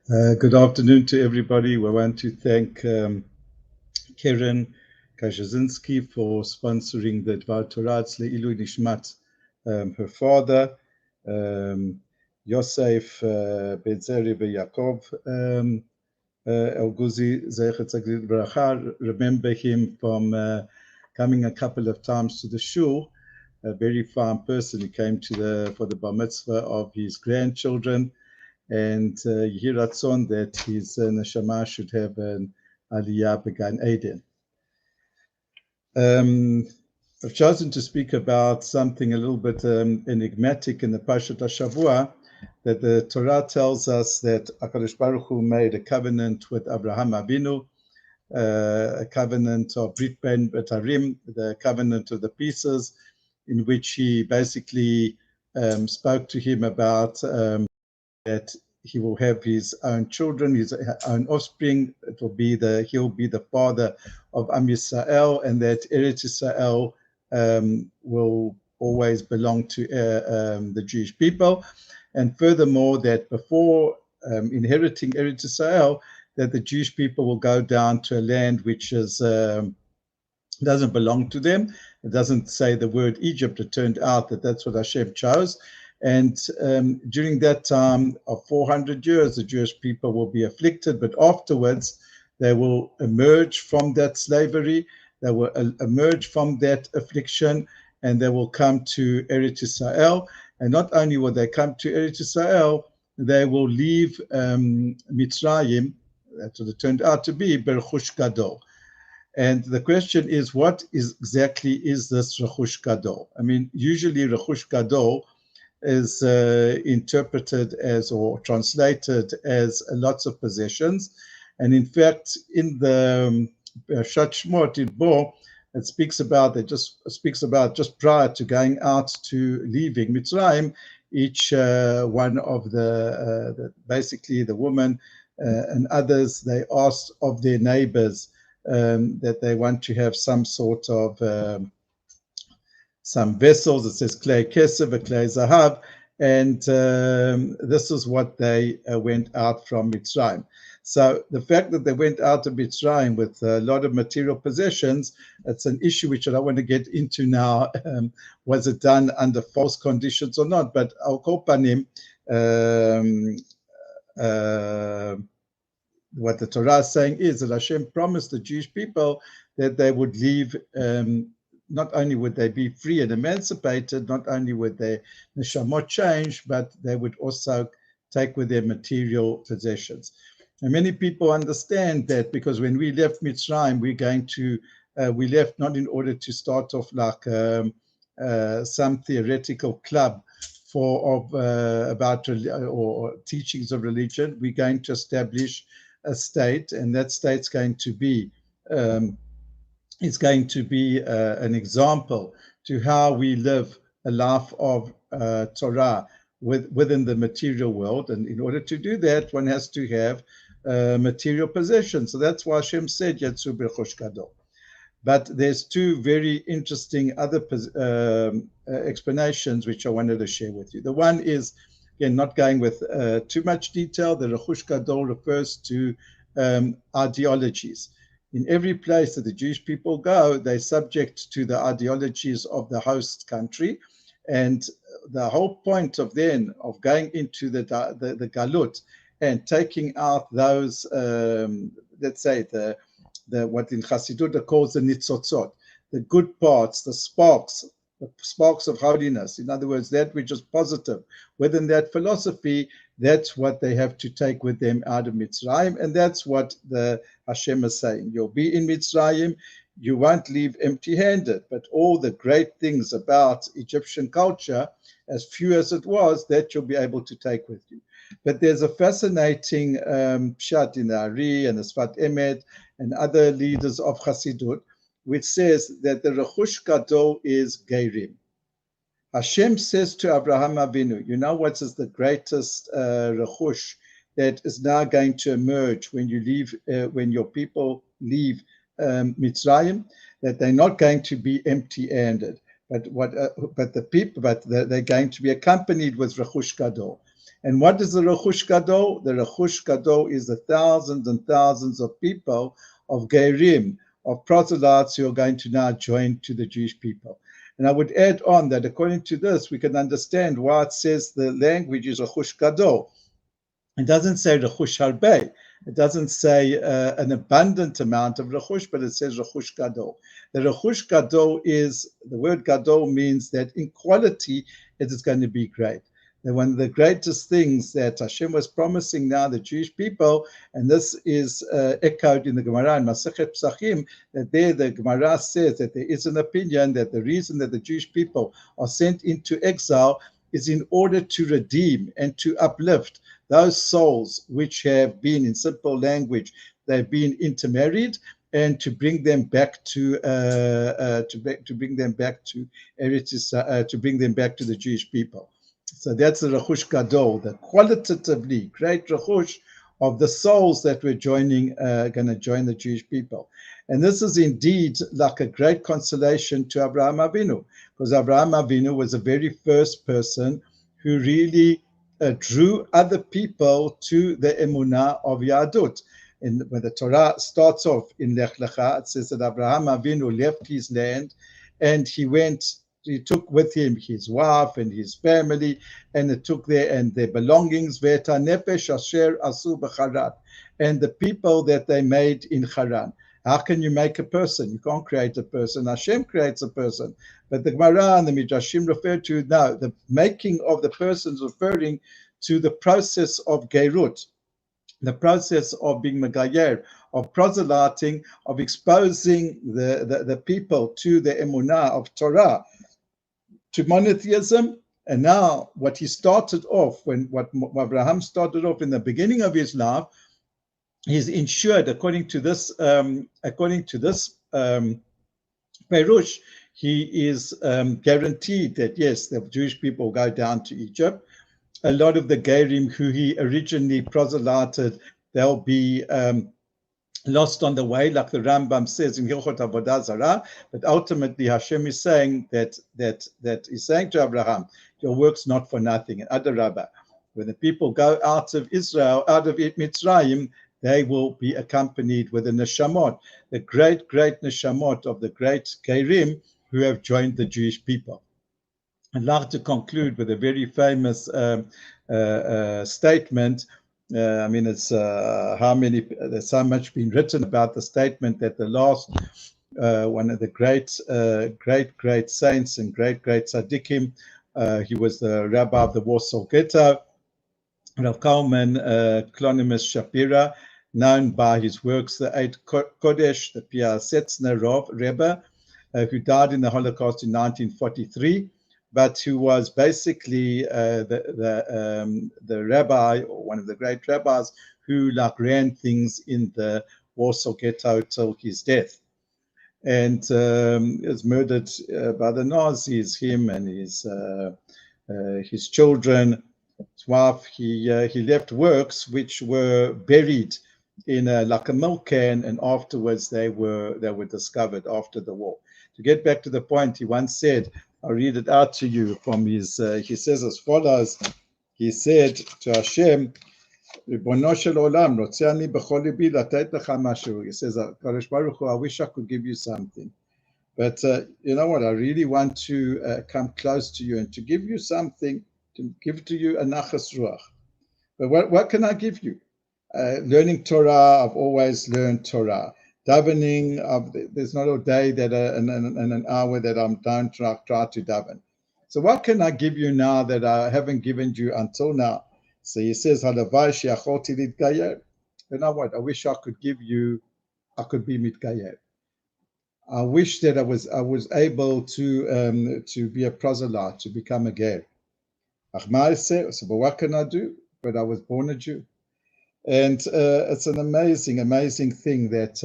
Good afternoon to everybody. We want to thank Karen Kaczynski for sponsoring the Dvar Torah Le'ilu Nishmat, her father, Yosef Betzeri Yaakov El-Guzi Zeichet Zagrid Bracha. Remember him from coming a couple of times to the shul. A very fine person. He came for the bar mitzvah of his grandchildren. And Yehi Ratzon that his neshama should have an aliyah began Eden. I've chosen to speak about something a little bit enigmatic in the Parsha Shavua, that the Torah tells us that HaKadosh Baruch Hu made a covenant with Abraham Avinu, a covenant of Brit Ben Betarim, the covenant of the pieces, in which he basically spoke to him about that he will have his own children, his own offspring. He'll be the father of Am Yisrael, and that Eretz Yisrael will always belong to the Jewish people. And furthermore, that before inheriting Eretz Yisrael, that the Jewish people will go down to a land which doesn't belong to them. It doesn't say the word Egypt. It turned out that that's what Hashem chose. And during that time of 400 years, the Jewish people will be afflicted, but afterwards they will emerge from that slavery, they will emerge from that affliction, and they will come to Eretz Yisrael. And not only will they come to Eretz Yisrael, they will leave Mitzrayim, that's what it turned out to be, rechush gadol. And the question is, what exactly is this rechush gadol? I mean, usually rechush gadol is interpreted as or translated as lots of possessions. And in fact, in the Parshat Shmot in Bo, it speaks about just prior to going out to leaving Mitzrayim, each one of basically the woman and others, they asked of their neighbors that they want to have some sort of some vessels. It says clay kesef, clay zahav, and this is what they went out from Mitzrayim. So the fact that they went out of Mitzrayim with a lot of material possessions, it's an issue which I don't want to get into now. Was it done under false conditions or not? But al kol panim, what the Torah is saying is that Hashem promised the Jewish people that they would leave. Not only would they be free and emancipated, not only would their neshamot change, but they would also take with them material possessions. And many people understand that because when we left Mitzrayim, we left not in order to start off like some theoretical club about or teachings of religion. We're going to establish a state, and that state's going to be it's going to be an example to how we live a life of Torah within the material world. And in order to do that, one has to have material possessions. So that's why Hashem said, Yatsu rechush gadol. But there's two very interesting other explanations which I wanted to share with you. The one is, again, not going with too much detail, the rechush gadol refers to ideologies. In every place that the Jewish people go, they're subject to the ideologies of the host country. And the whole point of going into the galut and taking out those, let's say, the what in Chassidut are calls the nitzotzot, the good parts, the sparks of holiness. In other words, that which is positive within that philosophy, that's what they have to take with them out of Mitzrayim. And that's what the Hashem is saying. You'll be in Mitzrayim, you won't leave empty-handed, but all the great things about Egyptian culture, as few as it was, that you'll be able to take with you. But there's a fascinating pshat in the Ari and the Sfat Emet and other leaders of Chassidut, which says that the rechush gadol is geirim. Hashem says to Abraham Avinu, you know what is the greatest rechush that is now going to emerge when you leave, when your people leave Mitzrayim, that they're not going to be empty-handed, but they're going to be accompanied with rechush gadol. And what is the rechush gadol? The rechush gadol is the thousands and thousands of people, of gerim, of proselytes who are going to now join to the Jewish people. And I would add on that according to this, we can understand why it says the language is rechush gadol. It doesn't say rechush harbeh. It doesn't say an abundant amount of rechush, but it says rechush gadol. The rechush gadol is, the word gadol means that in quality it is going to be great. And one of the greatest things that Hashem was promising now the Jewish people, and this is echoed in the Gemara in Masechet Pesachim, that there the Gemara says that there is an opinion that the reason that the Jewish people are sent into exile is in order to redeem and to uplift those souls which have been, in simple language, they've been intermarried, and to bring them back to bring them back to Eretz, to bring them back to the Jewish people. So that's the rechush gadol, the qualitatively great rechush of the souls that were going to join the Jewish people. And this is indeed like a great consolation to Abraham Avinu, because Abraham Avinu was the very first person who really drew other people to the emunah of Yahadut. And when the Torah starts off in Lech, it says that Abraham Avinu left his land and he took with him his wife and his family, and it took their belongings, ve'eta nefesh asher asu b'charan, and the people that they made in Haran. How can you make a person? You can't create a person. Hashem creates a person. But the Gemara and the Midrashim refer to, no, the making of the person is referring to the process of Geirut, the process of being Megayer, of proselyting, of exposing the people to the emunah of Torah, to monotheism. And now what he started off, what Abraham started off in the beginning of his life, he's ensured, according to this Perush, he is guaranteed that yes, the Jewish people go down to Egypt. A lot of the Gerim who he originally proselyted, they'll be lost on the way, like the Rambam says in Hilchot Avodah Zarah. But ultimately, Hashem is saying that he's saying to Abraham, your work's not for nothing. And Adarabah, when the people go out of Israel, out of Mitzrayim, they will be accompanied with the neshamot, the great neshamot of the great Gerim who have joined the Jewish people. I'd like to conclude with a very famous statement. I mean, it's there's so much been written about the statement that the last one of the great saints and great tzaddikim, he was the rabbi of the Warsaw Ghetto, Rav Kalman Klonimus Shapira, known by his works, the Eight Kodesh, the Pia Setzner Rebbe, who died in the Holocaust in 1943, but who was basically the rabbi, or one of the great rabbis, who ran things in the Warsaw Ghetto till his death. And was murdered by the Nazis, him and his children, his wife. He left works which were buried in a milk can, and afterwards they were discovered after the war. To get back to the point, he once said, I'll read it out to you from his, he says as follows, he said to Hashem, Ribono shel olam, rotzeh ani b'chol libi latet lecha mashu. He says, Kadosh Baruch Hu, I wish I could give you something. But you know what, I really want to come close to you and to give you something, to give to you a nachas ruach. But what can I give you? Learning Torah, I've always learned Torah. Davening, there's not a day that an hour that I don't try to daven. So what can I give you now that I haven't given you until now? So he says, Halavai she'acholti litgayer. You know what? I wish I could give you, I could be mitgayer. I wish that I was able to be a proselyte, to become a ger. So, but what can I do? But I was born a Jew. And it's an amazing thing that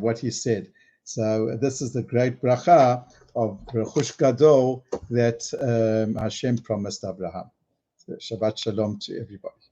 what he said. So this is the great bracha of rechush gadol that Hashem promised Abraham. So Shabbat shalom to everybody.